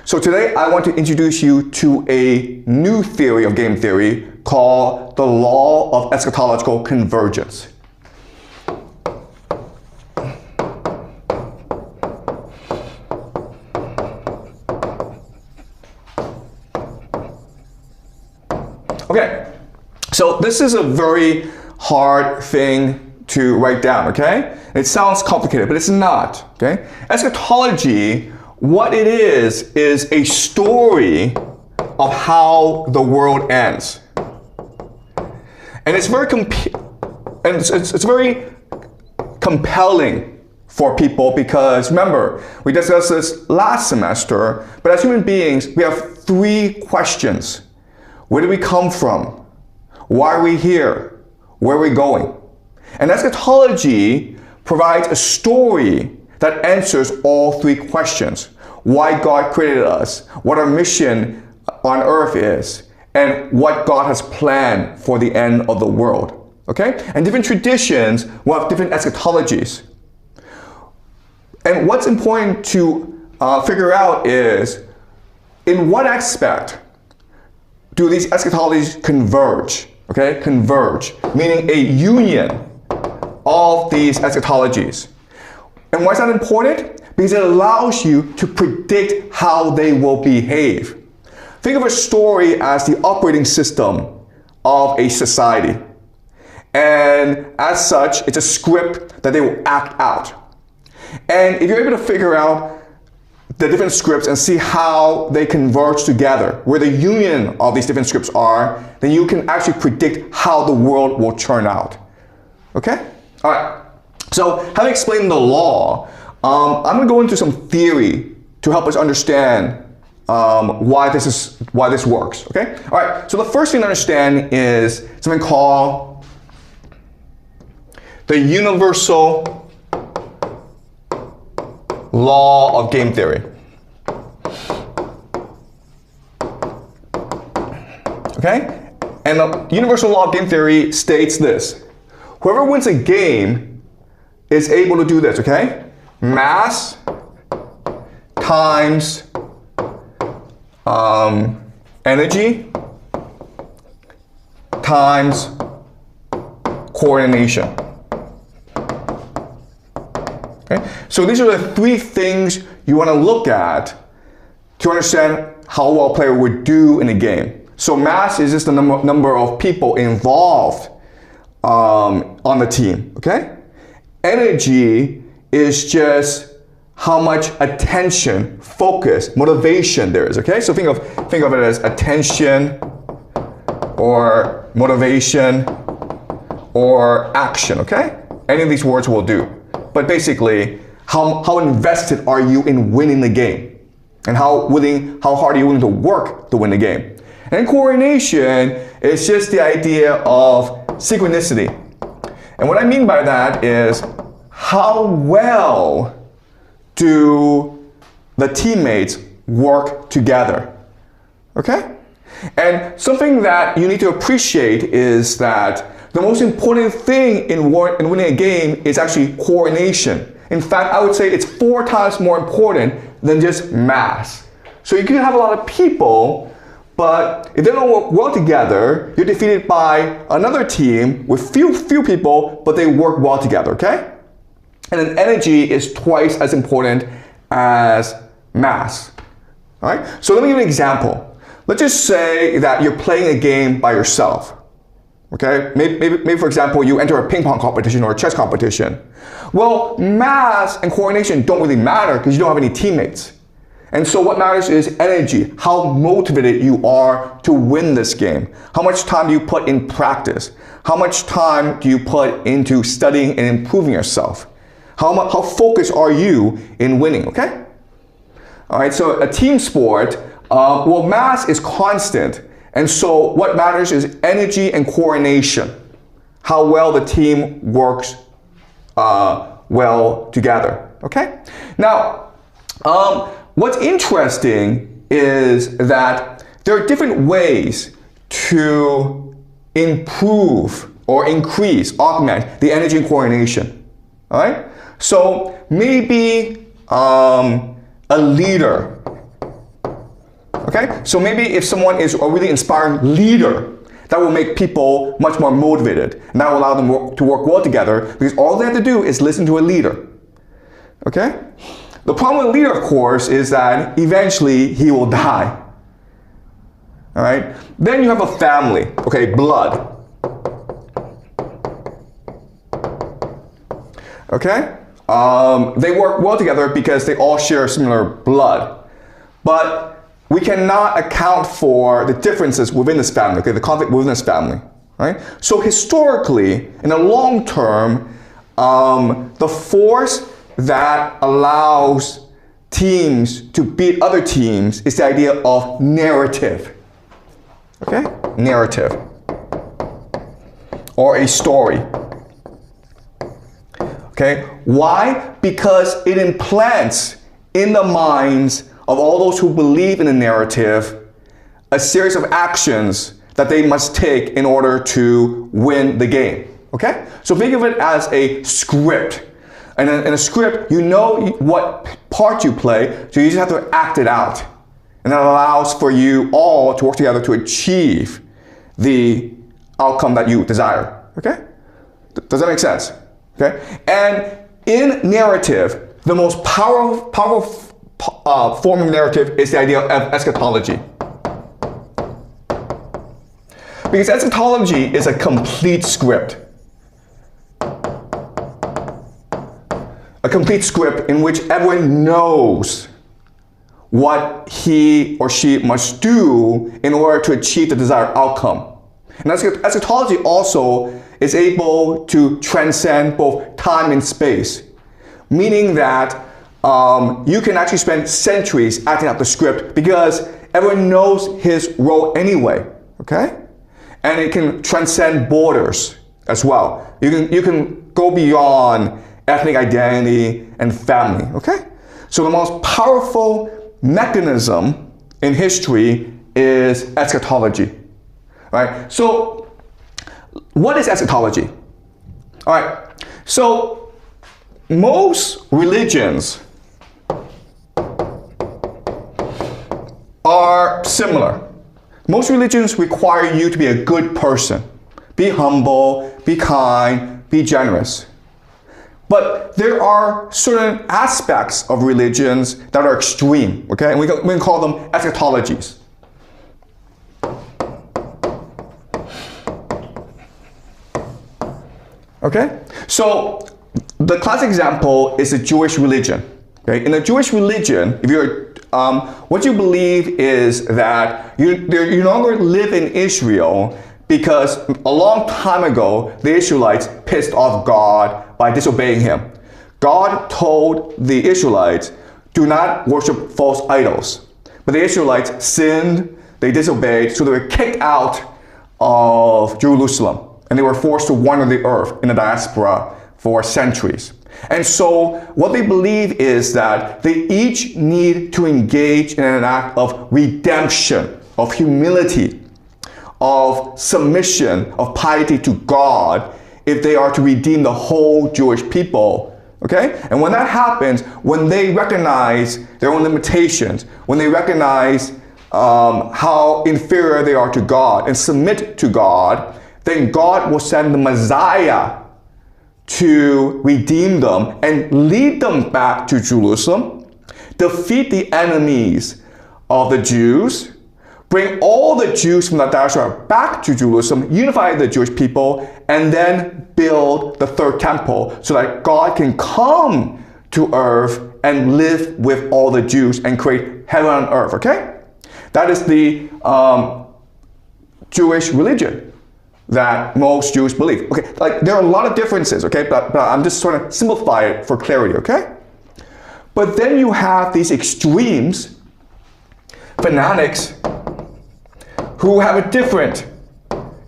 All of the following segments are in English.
So today I want to introduce you to a new theory of game theory called the Law of Eschatological Convergence. Okay, so this is a very hard thing to write down, okay? It sounds complicated, but it's not, okay? Eschatology, what it is a story of how the world ends. And it's very it's very compelling for people because remember, we discussed this last semester, but as human beings, we have three questions. Where do we come from? Why are we here? Where are we going? And eschatology provides a story that answers all three questions. Why God created us, what our mission on earth is, and what God has planned for the end of the world. Okay? And different traditions will have different eschatologies. And what's important to figure out is, in what aspect do these eschatologies converge? Okay, converge, meaning a union of these eschatologies. And why is that important? Because it allows you to predict how they will behave. Think of a story as the operating system of a society. And as such, it's a script that they will act out. And if you're able to figure out the different scripts and see how they converge together, where the union of these different scripts are, then you can actually predict how the world will turn out. Okay? All right. So having explained the law, I'm going to go into some theory to help us understand why this works. Okay? All right. So the first thing to understand is something called the universal law of game theory. Okay? And the universal law of game theory states this. Whoever wins a game is able to do this, okay? Mass times energy times coordination. Okay? So these are the three things you want to look at to understand how well a player would do in a game. So mass is just the number of people involved on the team, okay? Energy is just how much attention, focus, motivation there is, okay? So think of it as attention or motivation or action, okay? Any of these words will do. But basically, how invested are you in winning the game? And how hard are you willing to work to win the game? And coordination is just the idea of synchronicity. And what I mean by that is how well do the teammates work together? Okay? And something that you need to appreciate is that the most important thing in winning a game is actually coordination. In fact, I would say it's 4 times more important than just mass. So you can have a lot of people, but if they don't work well together, you're defeated by another team with few people, but they work well together, okay? And then energy is twice as important as mass, all right? So let me give you an example. Let's just say that you're playing a game by yourself, okay? Maybe for example, you enter a ping pong competition or a chess competition. Well, mass and coordination don't really matter because you don't have any teammates. And so what matters is energy, how motivated you are to win this game. How much time do you put in practice? How much time do you put into studying and improving yourself? How focused are you in winning, okay? All right, so a team sport, well, mass is constant. And so what matters is energy and coordination. How well the team works well together, okay? Now, what's interesting is that there are different ways to improve or increase, augment the energy and coordination, all right? So maybe a leader Okay? So maybe if someone is a really inspiring leader, that will make people much more motivated, and that will allow them to work well together, because all they have to do is listen to a leader. Okay? The problem with a leader, of course, is that eventually he will die. All right? Then you have a family, okay, blood. Okay? They work well together because they all share similar blood. But we cannot account for the differences within this family, okay, the conflict within this family, right? So historically, in the long term, the force that allows teams to beat other teams is the idea of narrative, okay? Narrative, or a story. Okay, why? Because it implants in the minds of all those who believe in the narrative a series of actions that they must take in order to win the game. Okay? So think of it as a script. And in a script, you know what part you play, so you just have to act it out. And that allows for you all to work together to achieve the outcome that you desire. Okay? Does that make sense? Okay? And in narrative, the most powerful form of narrative is the idea of eschatology. Because eschatology is a complete script. A complete script in which everyone knows what he or she must do in order to achieve the desired outcome. And eschatology also is able to transcend both time and space, meaning that you can actually spend centuries acting out the script because everyone knows his role anyway, okay? And it can transcend borders as well. You can go beyond ethnic identity and family, okay? So the most powerful mechanism in history is eschatology, right? So what is eschatology? All right, so most religions are similar. Most religions require you to be a good person. Be humble, be kind, be generous. But there are certain aspects of religions that are extreme, okay? And we can call them eschatologies. Okay? So the classic example is the Jewish religion. Okay? In the Jewish religion, if you're what you believe is that you no longer live in Israel because a long time ago, the Israelites pissed off God by disobeying him. God told the Israelites, do not worship false idols. But the Israelites sinned, they disobeyed, so they were kicked out of Jerusalem. And they were forced to wander the earth in the diaspora for centuries. And so what they believe is that they each need to engage in an act of redemption, of humility, of submission, of piety to God if they are to redeem the whole Jewish people. Okay? And when that happens, when they recognize their own limitations, when they recognize how inferior they are to God and submit to God, then God will send the Messiah to redeem them and lead them back to Jerusalem, defeat the enemies of the Jews, bring all the Jews from the diaspora back to Jerusalem, unify the Jewish people, and then build the third temple so that God can come to earth and live with all the Jews and create heaven on earth, okay? That is the Jewish religion that most Jews believe. Okay, like there are a lot of differences, okay, but I'm just trying to simplify it for clarity, okay? But then you have these extremes, fanatics, who have a different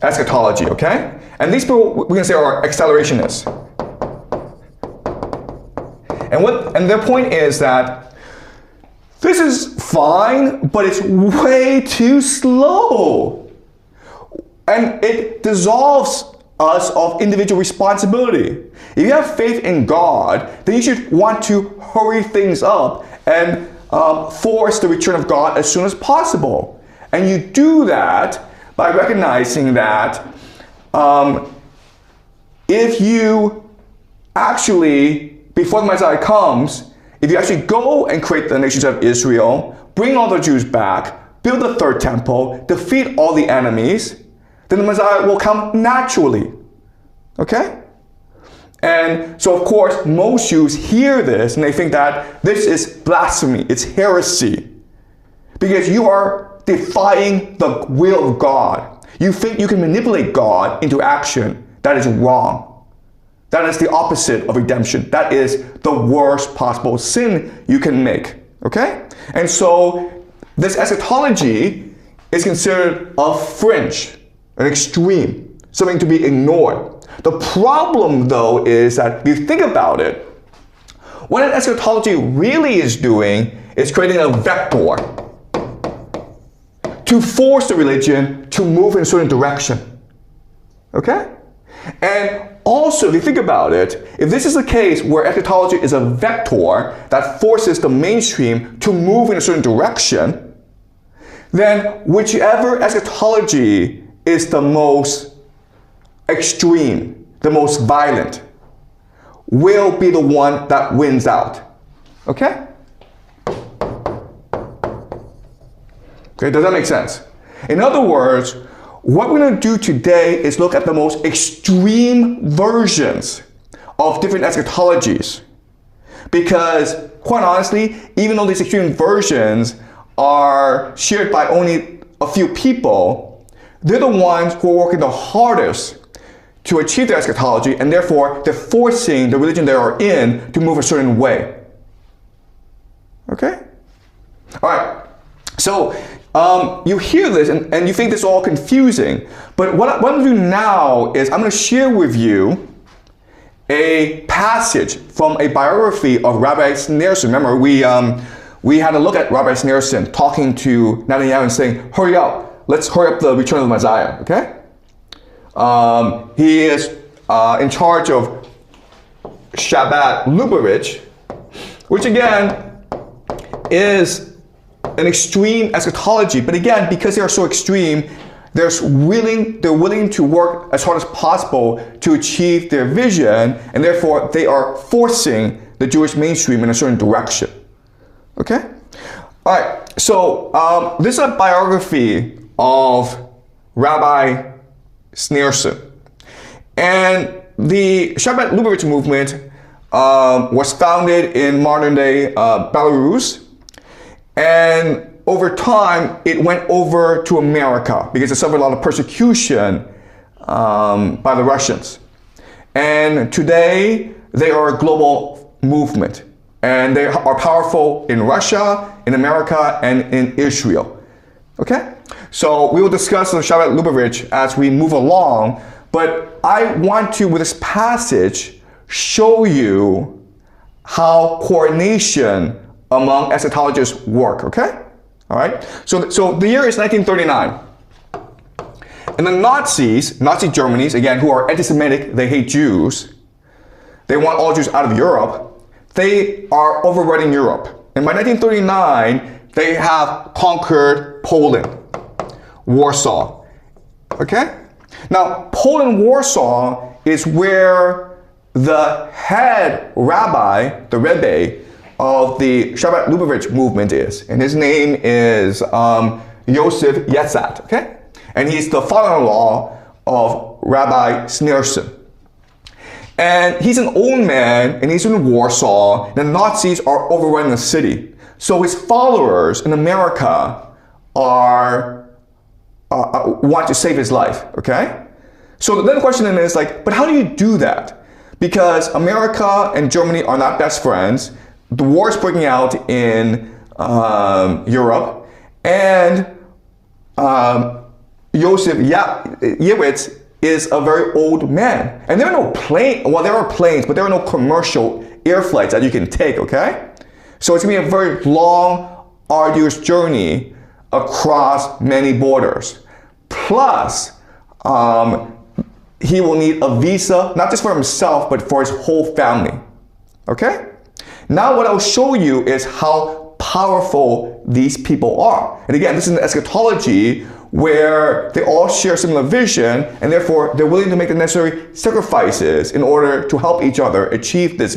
eschatology, okay? And these people we can say are accelerationists. And their point is that this is fine, but it's way too slow. And it dissolves us of individual responsibility. If you have faith in God, then you should want to hurry things up and force the return of God as soon as possible. And you do that by recognizing that if you actually, before the Messiah comes, if you actually go and create the nation of Israel, bring all the Jews back, build the third temple, defeat all the enemies, then the Messiah will come naturally. Okay? And so, of course, most Jews hear this and they think that this is blasphemy, it's heresy. Because you are defying the will of God. You think you can manipulate God into action. That is wrong. That is the opposite of redemption. That is the worst possible sin you can make. Okay? And so, this eschatology is considered a fringe, an extreme, something to be ignored. The problem, though, is that if you think about it, what an eschatology really is doing is creating a vector to force the religion to move in a certain direction. Okay? And also, if you think about it, if this is the case where eschatology is a vector that forces the mainstream to move in a certain direction, then whichever eschatology is the most extreme, the most violent, will be the one that wins out. Okay? Okay, does that make sense? In other words, what we're going to do today is look at the most extreme versions of different eschatologies. Because, quite honestly, even though these extreme versions are shared by only a few people, they're the ones who are working the hardest to achieve their eschatology, and therefore they're forcing the religion they are in to move a certain way. Okay? All right. So, you hear this and you think this is all confusing, but what I'm going to do now is I'm going to share with you a passage from a biography of Rabbi Schneerson. Remember, we had a look at Rabbi Schneerson talking to Netanyahu and saying, hurry up, let's hurry up the return of the Messiah, okay? He is in charge of Shabbat Lubavitch, which again is an extreme eschatology, but again, because they are so extreme, they're willing to work as hard as possible to achieve their vision, and therefore they are forcing the Jewish mainstream in a certain direction. Okay? All right, so this is a biography of Rabbi Schneerson. And the Shabbat Lubavitch movement was founded in modern-day Belarus, and over time it went over to America because it suffered a lot of persecution by the Russians. And today they are a global movement, and they are powerful in Russia, in America, and in Israel. Okay? So we will discuss the Shabbat Lubavitch as we move along, but I want to, with this passage, show you how coordination among eschatologists work, okay? All right? So the year is 1939. And the Nazis, Nazi Germany, again, who are anti-Semitic, they hate Jews, they want all Jews out of Europe, they are overrunning Europe. And by 1939, they have conquered Poland, Warsaw, okay? Now, Poland, Warsaw is where the head rabbi, the Rebbe, of the Shabbat Lubavitch movement is. And his name is Yosef Yetzat, okay? And he's the father-in-law of Rabbi Schneerson. And he's an old man, and he's in Warsaw. The Nazis are overrunning the city. So his followers in America are want to save his life, okay? So then the question then is like, but how do you do that? Because America and Germany are not best friends. The war is breaking out in Europe, and Yosef Yewitz is a very old man. And there are no planes, well, there are planes, but there are no commercial air flights that you can take, okay? So it's gonna be a very long, arduous journey across many borders. Plus, he will need a visa, not just for himself, but for his whole family, okay? Now what I'll show you is how powerful these people are. And again, this is an eschatology where they all share similar vision, and therefore they're willing to make the necessary sacrifices in order to help each other achieve this